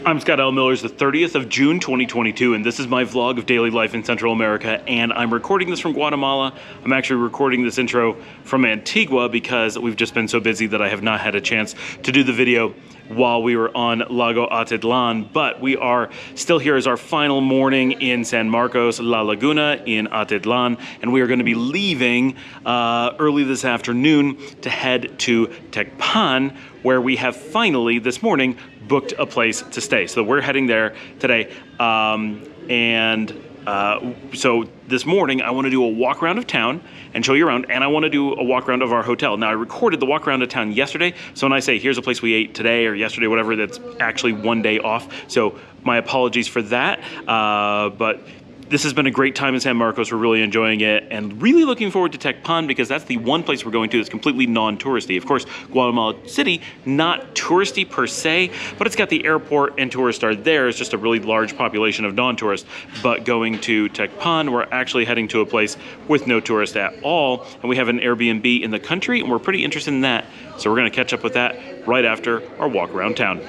I'm Scott L. Miller. It's the 30th of June 2022, and this is my vlog of daily life in Central America, and I'm recording this from Guatemala. I'm actually recording this intro from Antigua because we've just been so busy that I have not had a chance to do the video while we were on Lago Atitlan, but we are still here as our final morning in San Marcos La Laguna in Atitlan, and we are going to be leaving early this afternoon to head to Tecpan, where we have finally this morning booked a place to stay. So we're heading there today, so this morning I want to do a walk around of town and show you around, and I want to do a walk around of our hotel. Now, I recorded the walk around of town yesterday, so when I say here's a place we ate today or yesterday, whatever, that's actually one day off. So my apologies for that, but this has been a great time in San Marcos. We're really enjoying it and really looking forward to Tecpan because that's the one place we're going to that's completely non-touristy. Of course, Guatemala City, not touristy per se, but it's got the airport and tourists are there. It's just a really large population of non-tourists. But going to Tecpan, we're actually heading to a place with no tourists at all. And we have an Airbnb in the country and we're pretty interested in that. So we're gonna catch up with that right after our walk around town.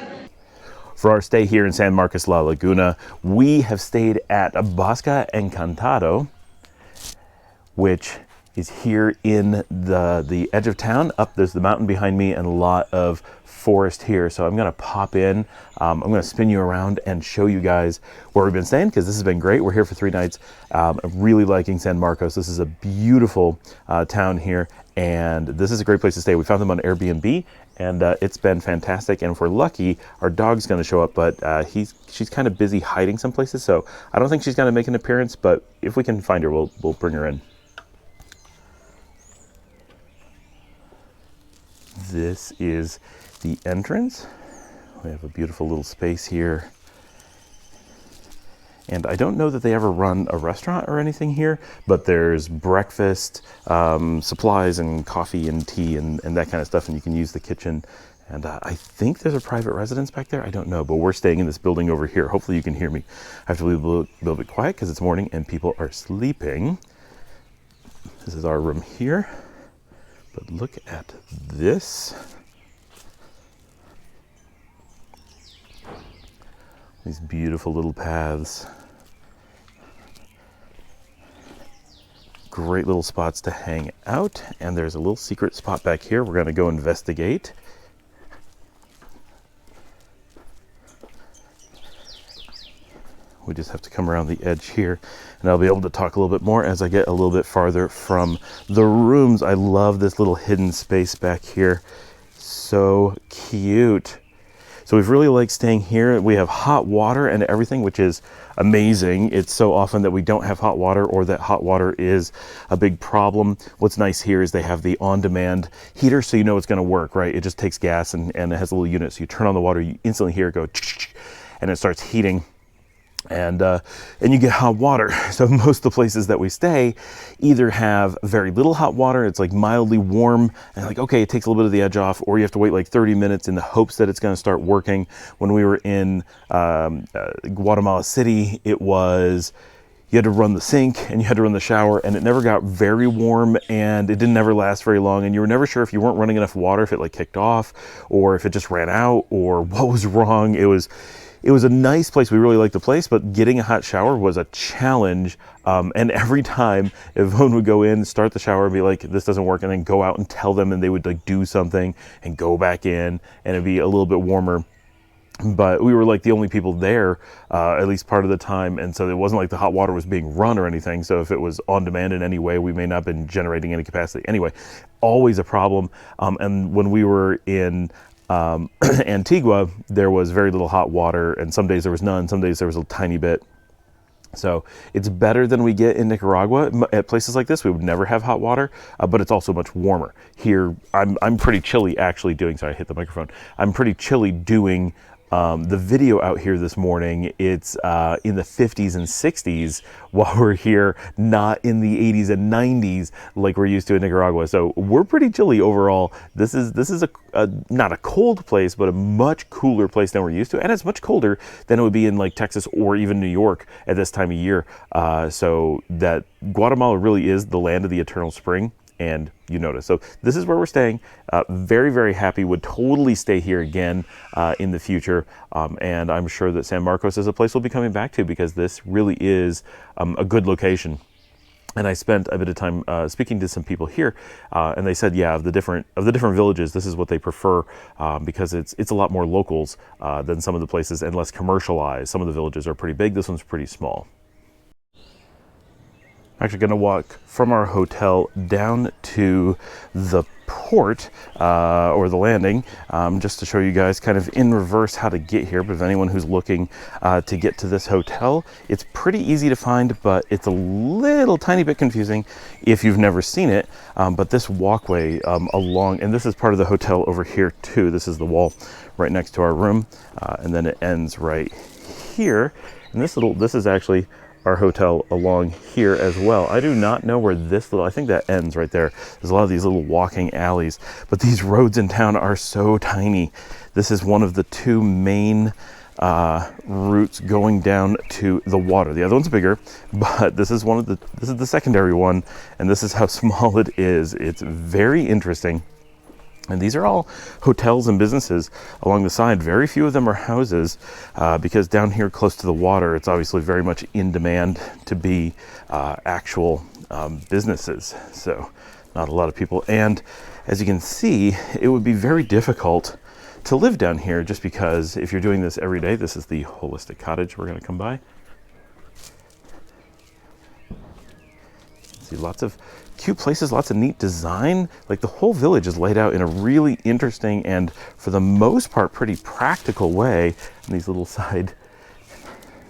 For our stay here in San Marcos La Laguna, we have stayed at Bosque Encantado, which is here in the edge of town. Up there's the mountain behind me and a lot of forest here. So I'm gonna pop in, I'm gonna spin you around and show you guys where we've been staying because this has been great. We're here for 3 nights. I'm really liking San Marcos. This is a beautiful town here and this is a great place to stay. We found them on Airbnb and it's been fantastic. And if we're lucky, our dog's gonna show up, but she's kind of busy hiding some places. So I don't think she's gonna make an appearance, but if we can find her, we'll bring her in. This is the entrance. We have a beautiful little space here. And I don't know that they ever run a restaurant or anything here, but there's breakfast, supplies and coffee and tea and that kind of stuff. And you can use the kitchen. And I think there's a private residence back there. I don't know, but we're staying in this building over here. Hopefully you can hear me. I have to be a little bit quiet because it's morning and people are sleeping. This is our room here. But look at this. These beautiful little paths. Great little spots to hang out. And there's a little secret spot back here we're gonna go investigate. We just have to come around the edge here and I'll be able to talk a little bit more as I get a little bit farther from the rooms. I love this little hidden space back here. So cute. So we've really liked staying here. We have hot water and everything, which is amazing. It's so often that we don't have hot water or that hot water is a big problem. What's nice here is they have the on-demand heater, so you know it's gonna work, right? It just takes gas and it has a little unit. So you turn on the water, you instantly hear it go and it starts heating. And you get hot water. So most of the places that we stay either have very little hot water, it's like mildly warm, and like, okay, it takes a little bit of the edge off, or you have to wait like 30 minutes in the hopes that it's gonna start working. When we were in Guatemala City, it was, you had to run the sink and you had to run the shower and it never got very warm and it didn't ever last very long. And you were never sure if you weren't running enough water, if it like kicked off or if it just ran out or what was wrong. It was a nice place. We really liked the place, but getting a hot shower was a challenge. And every time Yvonne would go in, start the shower and be like, this doesn't work, and then go out and tell them, and they would like do something and go back in and it'd be a little bit warmer. But we were like the only people there, at least part of the time. And so it wasn't like the hot water was being run or anything. So if it was on demand in any way, we may not have been generating any capacity. Anyway, always a problem. And when we were in Antigua, there was very little hot water, and some days there was none, some days there was a tiny bit. So it's better than we get in Nicaragua. At places like this, we would never have hot water, but it's also much warmer. Here, I'm pretty chilly actually doing, sorry, I hit the microphone. I'm pretty chilly doing the video out here this morning. It's in the 50s and 60s while we're here, not in the 80s and 90s like we're used to in Nicaragua. So we're pretty chilly overall. This is a not a cold place, but a much cooler place than we're used to. And it's much colder than it would be in like Texas or even New York at this time of year. So that Guatemala really is the land of the eternal spring. and you notice. So this is where we're staying. Very, very happy. Would totally stay here again in the future. And I'm sure that San Marcos is a place we'll be coming back to, because this really is a good location. And I spent a bit of time speaking to some people here, and they said, yeah, of the different villages, this is what they prefer, because it's a lot more locals than some of the places, and less commercialized. Some of the villages are pretty big. This one's pretty small. Actually going to walk from our hotel down to the port or the landing, just to show you guys kind of in reverse how to get here. But if anyone who's looking to get to this hotel, it's pretty easy to find, but it's a little tiny bit confusing if you've never seen it. But this walkway along, and this is part of the hotel over here too. This is the wall right next to our room, and then it ends right here. And this is actually our hotel along here as well. I do not know where I think that ends right there. There's a lot of these little walking alleys, but these roads in town are so tiny. This is one of the two main routes going down to the water. The other one's bigger, but this is the secondary one, and this is how small it is. It's very interesting. And these are all hotels and businesses along the side. Very few of them are houses, because down here close to the water, it's obviously very much in demand to be actual businesses. So not a lot of people. And as you can see, it would be very difficult to live down here, just because if you're doing this every day. This is the holistic cottage we're going to come by. See lots of cute places, lots of neat design. Like the whole village is laid out in a really interesting and, for the most part, pretty practical way. And these little side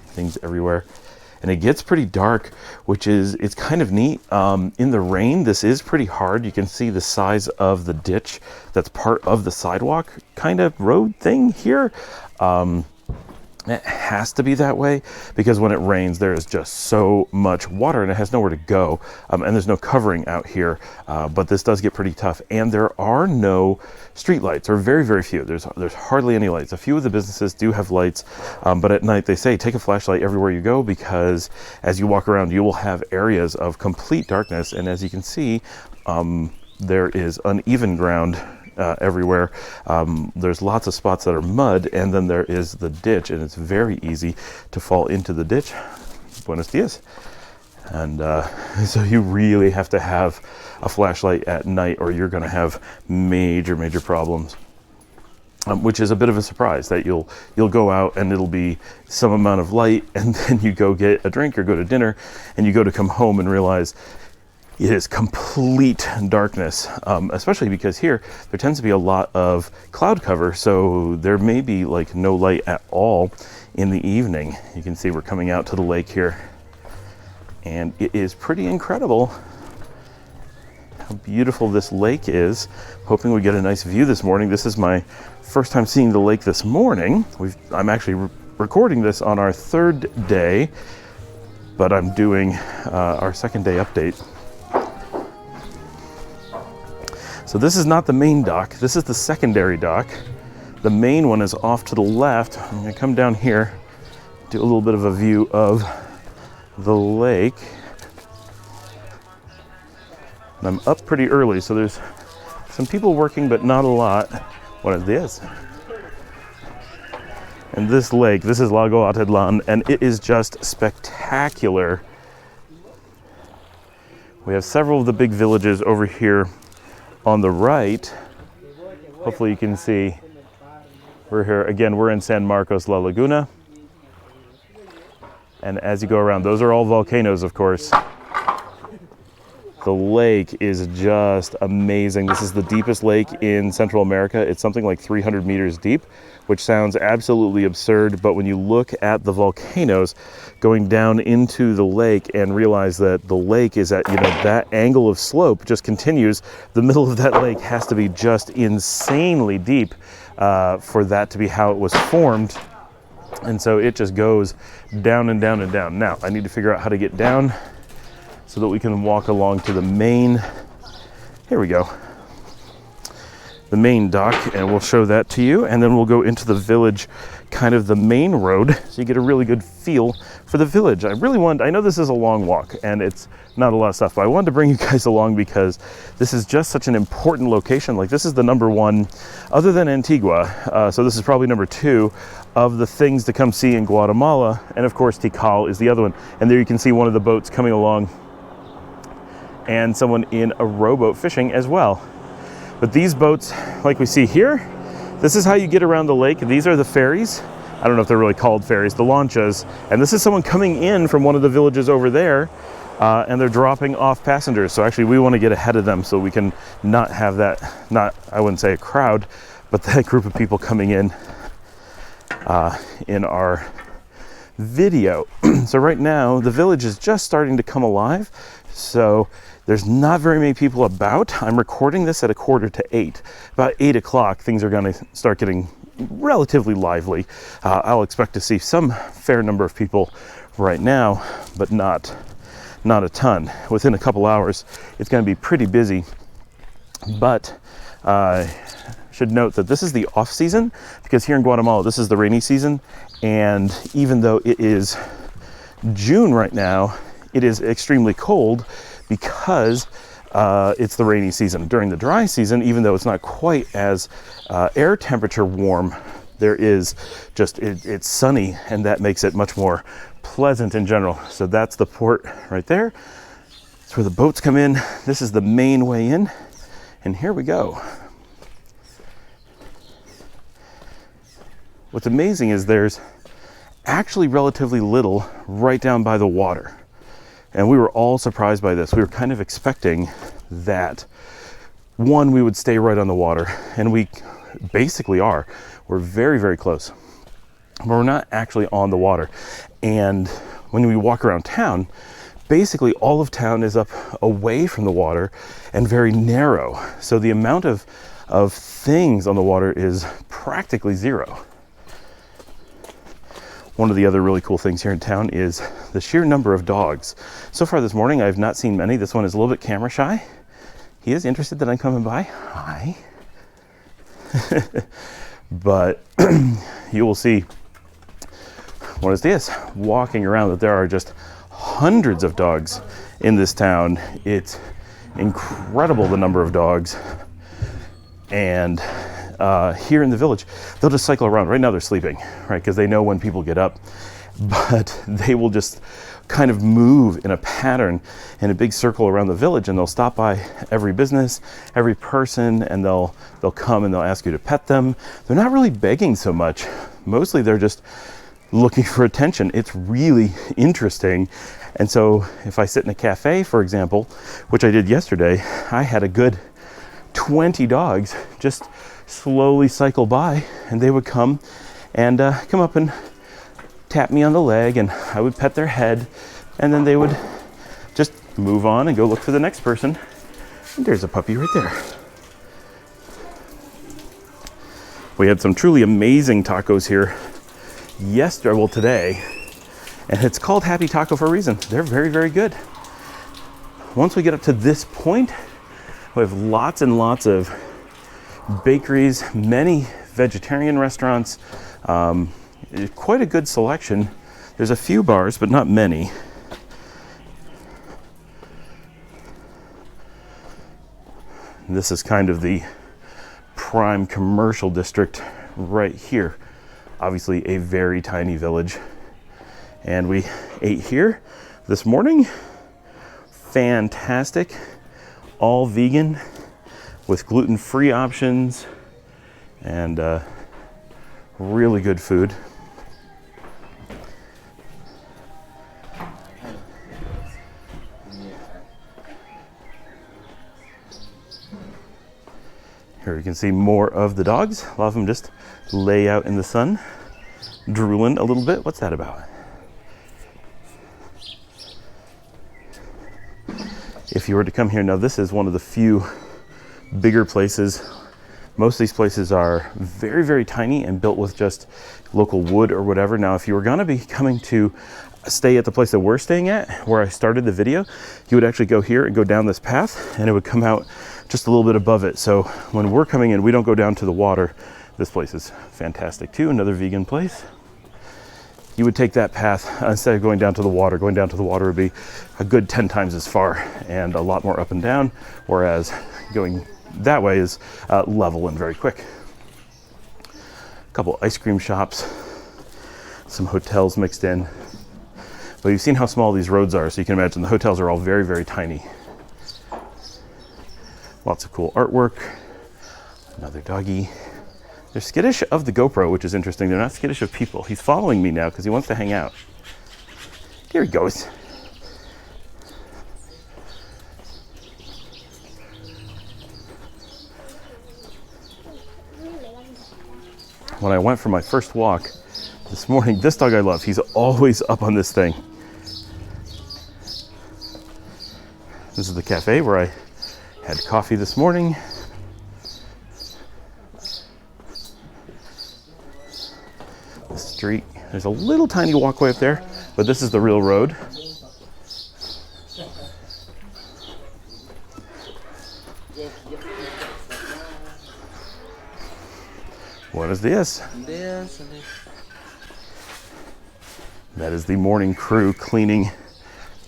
things everywhere. And it gets pretty dark, it's kind of neat. In the rain, this is pretty hard. You can see the size of the ditch that's part of the sidewalk kind of road thing here. It has to be that way, because when it rains, there is just so much water and it has nowhere to go, and there's no covering out here. But this does get pretty tough, and there are no street lights, or very, very few. There's hardly any lights. A few of the businesses do have lights, but at night they say take a flashlight everywhere you go, because as you walk around, you will have areas of complete darkness. And as you can see, there is uneven ground everywhere. There's lots of spots that are mud, and then there is the ditch, and it's very easy to fall into the ditch. Buenos dias. And so you really have to have a flashlight at night, or you're going to have major problems. Which is a bit of a surprise, that you'll go out and it'll be some amount of light, and then you go get a drink or go to dinner, and you go to come home and realize it is complete darkness, especially because here there tends to be a lot of cloud cover, so there may be like no light at all in the evening. You can see we're coming out to the lake here, and it is pretty incredible how beautiful this lake is. Hoping we get a nice view this morning. This is my first time seeing the lake this morning. I'm actually recording this on our third day, but I'm doing our second day update. So this is not the main dock, this is the secondary dock. The main one is off to the left. I'm gonna come down here, do a little bit of a view of the lake. And I'm up pretty early, so there's some people working, but not a lot. What is this? And this lake, this is Lago de Atitlan, and it is just spectacular. We have several of the big villages over here on the right. Hopefully you can see we're here again. We're in San Marcos La Laguna, and as you go around, those are all volcanoes, of course. The lake is just amazing. This is the deepest lake in Central America. It's something like 300 meters deep, which sounds absolutely absurd, but when you look at the volcanoes going down into the lake and realize that the lake is at, that angle of slope just continues, the middle of that lake has to be just insanely deep for that to be how it was formed. And so it just goes down and down and down. Now, I need to figure out how to get down so that we can walk along to the main. Here we go. the main dock, and we'll show that to you, and then we'll go into the village, kind of the main road, so you get a really good feel for the village. I know this is a long walk and it's not a lot of stuff, but I wanted to bring you guys along because this is just such an important location. Like, this is the number one, other than Antigua, so this is probably number two of the things to come see in Guatemala, and of course Tikal is the other one. And there you can see one of the boats coming along and someone in a rowboat fishing as well. But these boats, like we see here, this is how you get around the lake. These are the ferries. I don't know if they're really called ferries, the lanchas. And this is someone coming in from one of the villages over there, and they're dropping off passengers. So actually we want to get ahead of them so we can not have that, I wouldn't say a crowd, but that group of people coming in our video. So right now the village is just starting to come alive. So there's not very many people about. I'm recording this at 7:45. About 8 o'clock, things are going to start getting relatively lively. I'll expect to see some fair number of people right now, but not a ton. Within a couple hours, it's going to be pretty busy. But should note that this is the off season, because here in Guatemala, this is the rainy season. And even though it is June right now, it is extremely cold because it's the rainy season. During the dry season, even though it's not quite as air temperature warm, there is just, it's sunny, and that makes it much more pleasant in general. So that's the port right there. That's where the boats come in. This is the main way in, and here we go. What's amazing is there's actually relatively little right down by the water. And we were all surprised by this. We were kind of expecting that, one, we would stay right on the water, and we basically are. We're very, very close, but we're not actually on the water. And when we walk around town, basically all of town is up away from the water and very narrow. So the amount of things on the water is practically zero. One of the other really cool things here in town is the sheer number of dogs. So far this morning, I've not seen many. This one is a little bit camera shy. He is interested that I'm coming by. Hi. But you will see what is this, walking around, that there are just hundreds of dogs in this town. It's incredible, the number of dogs. And here in the village, they'll just cycle around. Right now they're sleeping, right? Because they know when people get up, but they will just kind of move in a pattern in a big circle around the village, and they'll stop by every business, every person, and they'll come and they'll ask you to pet them. They're not really begging so much. Mostly they're just looking for attention. It's really interesting. And so if I sit in a cafe, for example, which I did yesterday, I had a good 20 dogs just slowly cycle by, and they would come and come up and tap me on the leg, and I would pet their head, and then they would just move on and go look for the next person. And there's a puppy right there. We had some truly amazing tacos here today, and it's called Happy Taco for a reason. They're very, very good. Once we get up to this point, we have lots and lots of bakeries, many vegetarian restaurants, quite a good selection. There's a few bars, but not many. And this is kind of the prime commercial district right here. Obviously a very tiny village. And we ate here this morning. Fantastic. All vegan with gluten-free options, and really good food. Here you can see more of the dogs. A lot of them just lay out in the sun, drooling a little bit. What's that about? If you were to come here, now this is one of the few bigger places. Most of these places are very, very tiny and built with just local wood or whatever. Now, if you were gonna be coming to stay at the place that we're staying at, where I started the video, you would actually go here and go down this path, and it would come out just a little bit above it. So when we're coming in, we don't go down to the water. This place is fantastic too, another vegan place. You would take that path instead of going down to the water. Going down to the water would be a good 10 times as far and a lot more up and down, whereas going that way is level and very quick. A couple ice cream shops, some hotels mixed in. But you've seen how small these roads are, so you can imagine the hotels are all very, very tiny. Lots of cool artwork. Another doggy. They're skittish of the GoPro, which is interesting. They're not skittish of people. He's following me now because he wants to hang out. Here he goes. When I went for my first walk this morning, this dog I love, he's always up on this thing. This is the cafe where I had coffee this morning. The street, there's a little tiny walkway up there, but this is the real road. Buenos dias. That is the morning crew cleaning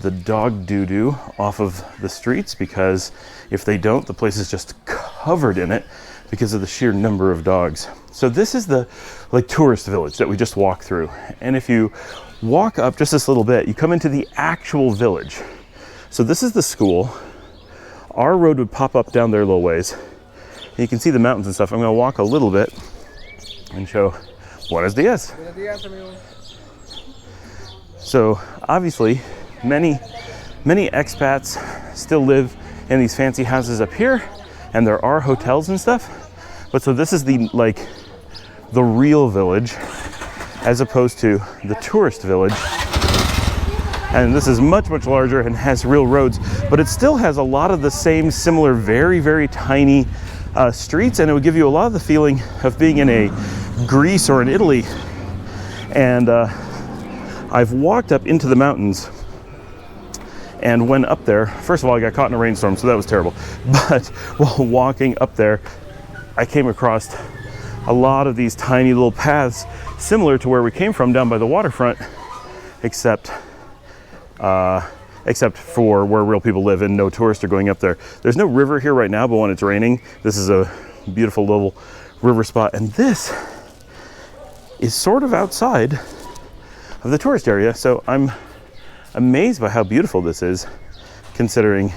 the dog doo-doo off of the streets, because if they don't, the place is just covered in it because of the sheer number of dogs. So this is the tourist village that we just walked through. And if you walk up just this little bit, you come into the actual village. So this is the school. Our road would pop up down there a little ways. And you can see the mountains and stuff. I'm gonna walk a little bit and show Buenos dias. Buenos dias, amigo. So obviously, many expats still live in these fancy houses up here, and there are hotels and stuff. But so this is the real village, as opposed to the tourist village. And this is much, much larger and has real roads, but it still has a lot of the same similar, very, very tiny streets, and it would give you a lot of the feeling of being in a Greece or in Italy. And I've walked up into the mountains and went up there. First of all, I got caught in a rainstorm, so that was terrible. But while walking up there, I came across a lot of these tiny little paths similar to where we came from down by the waterfront, except for where real people live and no tourists are going up there. There's no river here right now, but when it's raining, this is a beautiful little river spot. And this is sort of outside of the tourist area, so I'm amazed by how beautiful this is, considering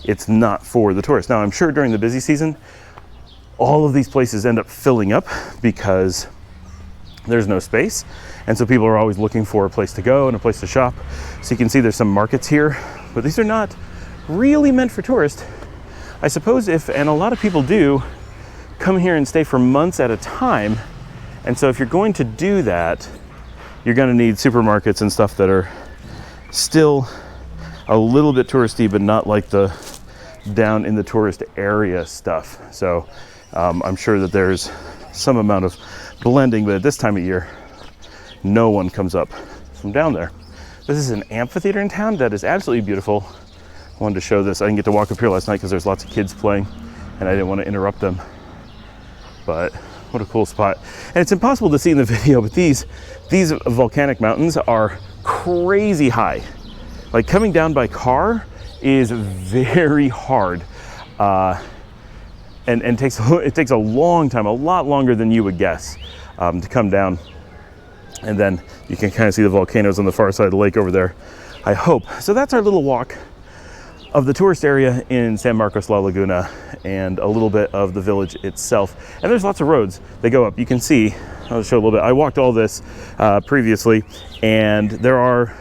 it's not for the tourists. Now, I'm sure during the busy season, all of these places end up filling up because there's no space, and so people are always looking for a place to go and a place to shop. So you can see there's some markets here, but these are not really meant for tourists. I suppose and a lot of people do come here and stay for months at a time, and so if you're going to do that, you're going to need supermarkets and stuff that are still a little bit touristy, but not like the down in the tourist area stuff. So I'm sure that there's some amount of blending, but at this time of year, no one comes up from down there. This is an amphitheater in town that is absolutely beautiful. I wanted to show this. I didn't get to walk up here last night because there's lots of kids playing and I didn't want to interrupt them. But what a cool spot. And it's impossible to see in the video, but these volcanic mountains are crazy high. Like, coming down by car is very hard. And it takes a long time, a lot longer than you would guess, to come down. And then you can kind of see the volcanoes on the far side of the lake over there, I hope. So that's our little walk of the tourist area in San Marcos La Laguna and a little bit of the village itself. And there's lots of roads that go up. You can see, I'll show a little bit. I walked all this previously, and there are,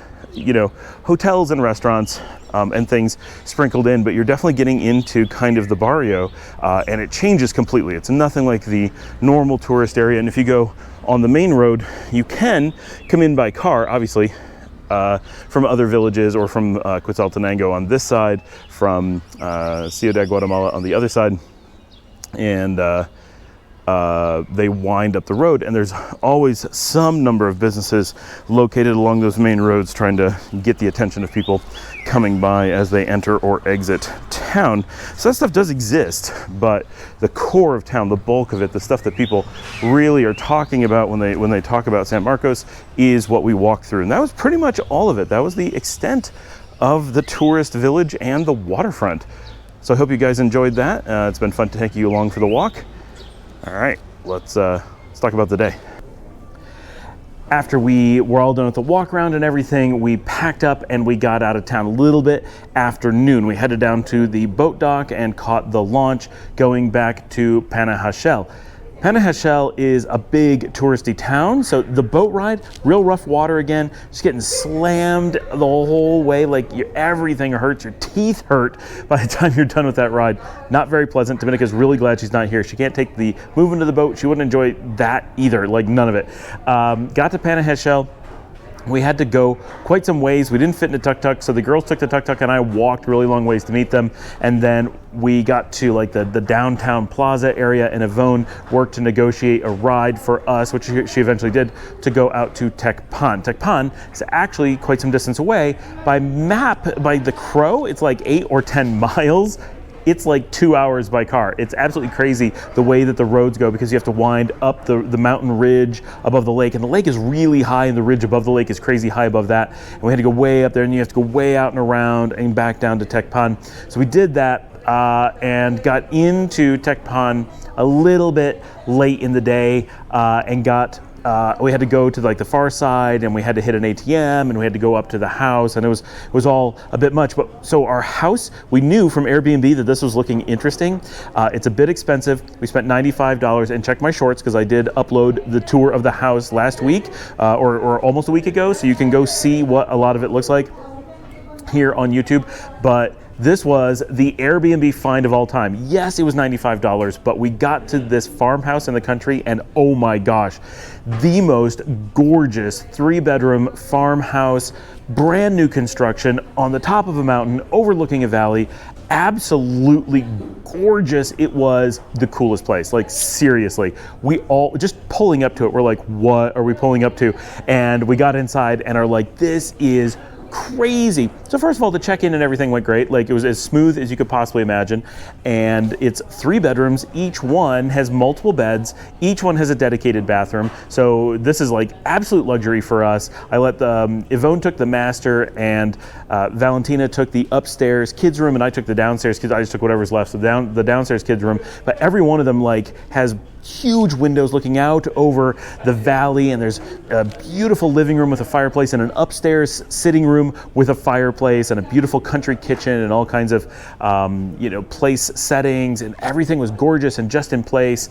hotels and restaurants and things sprinkled in, but you're definitely getting into kind of the barrio, and it changes completely. It's nothing like the normal tourist area. And if you go on the main road, you can come in by car, obviously, from other villages, or from Quetzaltenango on this side, from Ciudad Guatemala on the other side. And they wind up the road, and there's always some number of businesses located along those main roads trying to get the attention of people coming by as they enter or exit town. So that stuff does exist, but the core of town, the bulk of it, the stuff that people really are talking about when they talk about San Marcos, is what we walked through. And that was pretty much all of it. That was the extent of the tourist village and the waterfront. So I hope you guys enjoyed that. It's been fun to take you along for the walk. All right, let's talk about the day. After we were all done with the walk around and everything, we packed up and we got out of town a little bit after noon. We headed down to the boat dock and caught the launch going back to Panajachel. Panajachel is a big touristy town, so the boat ride, real rough water again, just getting slammed the whole way, like everything hurts, your teeth hurt by the time you're done with that ride. Not very pleasant. Dominica's really glad she's not here. She can't take the movement of the boat. She wouldn't enjoy that either, like none of it. Got to Panajachel. We had to go quite some ways. We didn't fit in a tuk-tuk, so the girls took the tuk-tuk and I walked really long ways to meet them. And then we got to like the downtown plaza area, and Yvonne worked to negotiate a ride for us, which she eventually did, to go out to Tecpan. Tecpan is actually quite some distance away. By the crow, it's like 8 or 10 miles. It's like 2 hours by car. It's absolutely crazy the way that the roads go, because you have to wind up the mountain ridge above the lake, and the lake is really high and the ridge above the lake is crazy high above that. And we had to go way up there, and you have to go way out and around and back down to Tecpan. So we did that and got into Tecpan a little bit late in the day and we had to go to like the far side, and we had to hit an ATM, and we had to go up to the house, and it was all a bit much. But so our house, we knew from Airbnb that this was looking interesting. It's a bit expensive. We spent $95, and check my shorts because I did upload the tour of the house last week or almost a week ago, so you can go see what a lot of it looks like here on YouTube. But this was the Airbnb find of all time. Yes, it was $95, but we got to this farmhouse in the country, and oh my gosh, the most gorgeous 3-bedroom farmhouse, brand new construction on the top of a mountain overlooking a valley. Absolutely gorgeous. It was the coolest place. Like seriously, we all just pulling up to it. We're like, what are we pulling up to? And we got inside and are like, this is crazy. So first of all, the check-in and everything went great. Like it was as smooth as you could possibly imagine. And it's 3 bedrooms. Each one has multiple beds. Each one has a dedicated bathroom. So this is like absolute luxury for us. I let Yvonne took the master, and Valentina took the upstairs kids room, and I took the downstairs kids. I just took whatever's left. So the downstairs kids room. But every one of them like has huge windows looking out over the valley, and there's a beautiful living room with a fireplace, and an upstairs sitting room with a fireplace, and a beautiful country kitchen, and all kinds of place settings, and everything was gorgeous and just in place,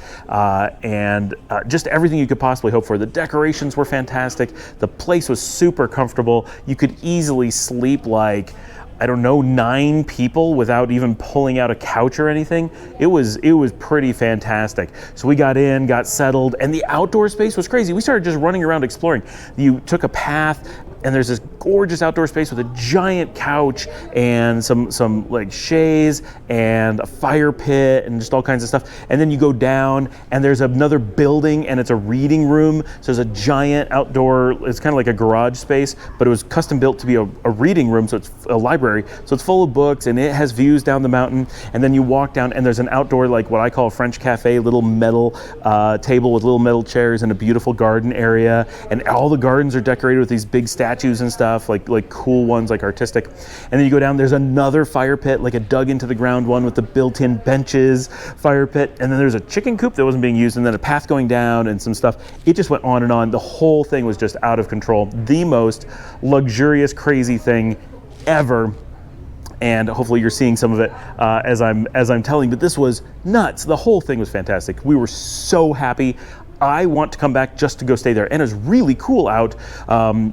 and just everything you could possibly hope for. The decorations were fantastic. The place was super comfortable. You could easily sleep like, I don't know, 9 people without even pulling out a couch or anything. It was pretty fantastic. So we got in, got settled, and the outdoor space was crazy. We started just running around exploring. You took a path, and there's this gorgeous outdoor space with a giant couch and some like chaise and a fire pit and just all kinds of stuff. And then you go down, and there's another building, and it's a reading room. So there's a giant outdoor, it's kind of like a garage space, but it was custom built to be a reading room. So it's a library. So it's full of books, and it has views down the mountain. And then you walk down, and there's an outdoor, like what I call a French cafe, little metal table with little metal chairs and a beautiful garden area. And all the gardens are decorated with these big statues and stuff, like cool ones, like artistic. And then you go down, there's another fire pit, like a dug into the ground one with the built-in benches fire pit. And then there's a chicken coop that wasn't being used, and then a path going down and some stuff. It just went on and on. The whole thing was just out of control. The most luxurious, crazy thing ever. And hopefully you're seeing some of it as I'm telling, but this was nuts. The whole thing was fantastic. We were so happy. I want to come back just to go stay there. And it was really cool out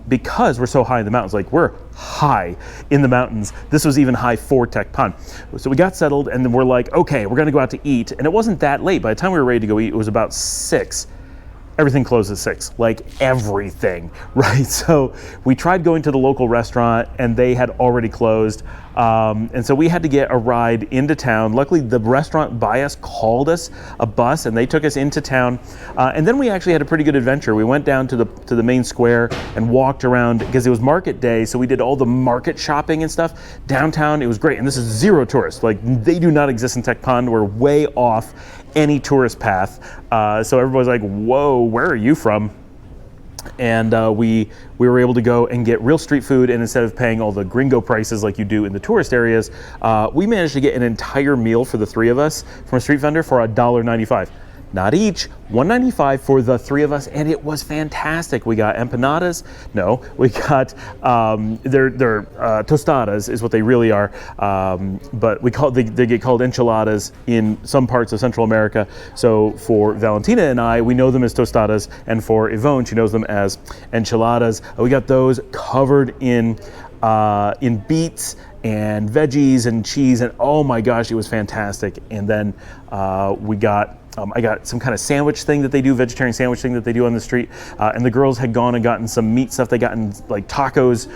because we're so high in the mountains. Like, we're high in the mountains. This was even high for Tecpan. So we got settled, and then we're like, okay, we're gonna go out to eat. And it wasn't that late. By the time we were ready to go eat, it was about 6. Everything closed at 6, like everything, right? So we tried going to the local restaurant, and they had already closed. And so we had to get a ride into town. Luckily, the restaurant by us called us a bus, and they took us into town. And then we actually had a pretty good adventure. We went down to the main square and walked around because it was market day. So we did all the market shopping and stuff downtown. It was great. And this is zero tourists. Like, they do not exist in Tecpan. We're way off any tourist path. So everybody's like, whoa, where are you from? And we were able to go and get real street food, and instead of paying all the gringo prices like you do in the tourist areas, we managed to get an entire meal for the three of us from a street vendor for $1.95. Not each, $1.95 for the three of us, and it was fantastic. We got empanadas. No, we got they're tostadas is what they really are, but they get called enchiladas in some parts of Central America. So for Valentina and I, we know them as tostadas, and for Yvonne, she knows them as enchiladas. We got those covered in beets and veggies and cheese, and oh my gosh, it was fantastic. And then we got I got some kind of sandwich thing that they do, vegetarian sandwich thing that they do on the street, and the girls had gone and gotten some meat stuff. They gotten like tacos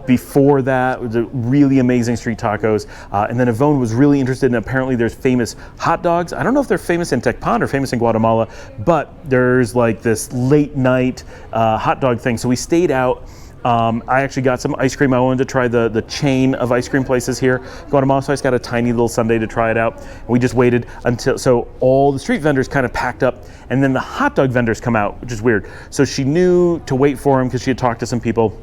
before that. It was a really amazing street tacos. And then Yvonne was really interested in, apparently there's famous hot dogs. I don't know if they're famous in Tecpan or famous in Guatemala, but there's like this late night hot dog thing. So we stayed out. I actually got some ice cream. I wanted to try the chain of ice cream places here in Guatemala, so I just got a tiny little sundae to try it out. We just waited until, so all the street vendors kind of packed up, and then the hot dog vendors come out, which is weird. So she knew to wait for them because she had talked to some people.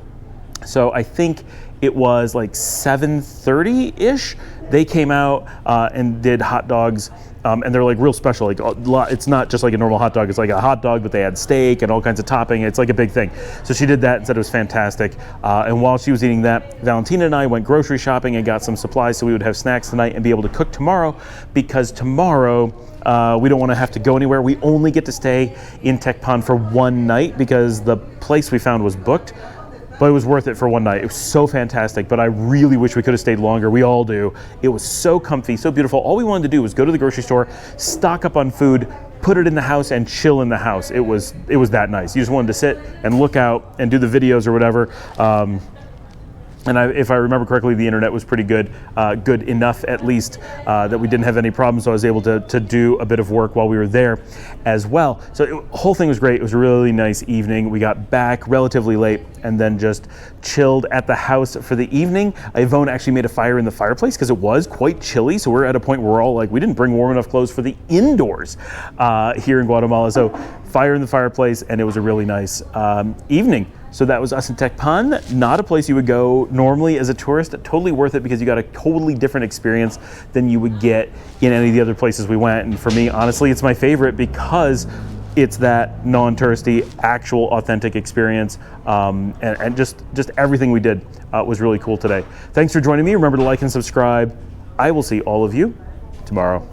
So I think it was like 7:30-ish. They came out and did hot dogs. And they're like real special. Like it's not just like a normal hot dog. It's like a hot dog, but they add steak and all kinds of topping. It's like a big thing. So she did that and said it was fantastic. And while she was eating that, Valentina and I went grocery shopping and got some supplies so we would have snacks tonight and be able to cook tomorrow, because tomorrow we don't want to have to go anywhere. We only get to stay in Tecpan for one night because the place we found was booked. But it was worth it for one night. It was so fantastic, but I really wish we could have stayed longer. We all do. It was so comfy, so beautiful. All we wanted to do was go to the grocery store, stock up on food, put it in the house, and chill in the house. It was that nice. You just wanted to sit and look out and do the videos or whatever. And if I remember correctly, the internet was pretty good, good enough at least, that we didn't have any problems. So I was able to do a bit of work while we were there as well. So the whole thing was great. It was a really nice evening. We got back relatively late and then just chilled at the house for the evening. Yvonne actually made a fire in the fireplace because it was quite chilly. So we're at a point where we're all like, we didn't bring warm enough clothes for the indoors here in Guatemala. So fire in the fireplace, and it was a really nice evening. So that was us in Tecpan. Not a place you would go normally as a tourist. Totally worth it because you got a totally different experience than you would get in any of the other places we went. And for me, honestly, it's my favorite because it's that non-touristy, actual, authentic experience. And just everything we did was really cool today. Thanks for joining me. Remember to like and subscribe. I will see all of you tomorrow.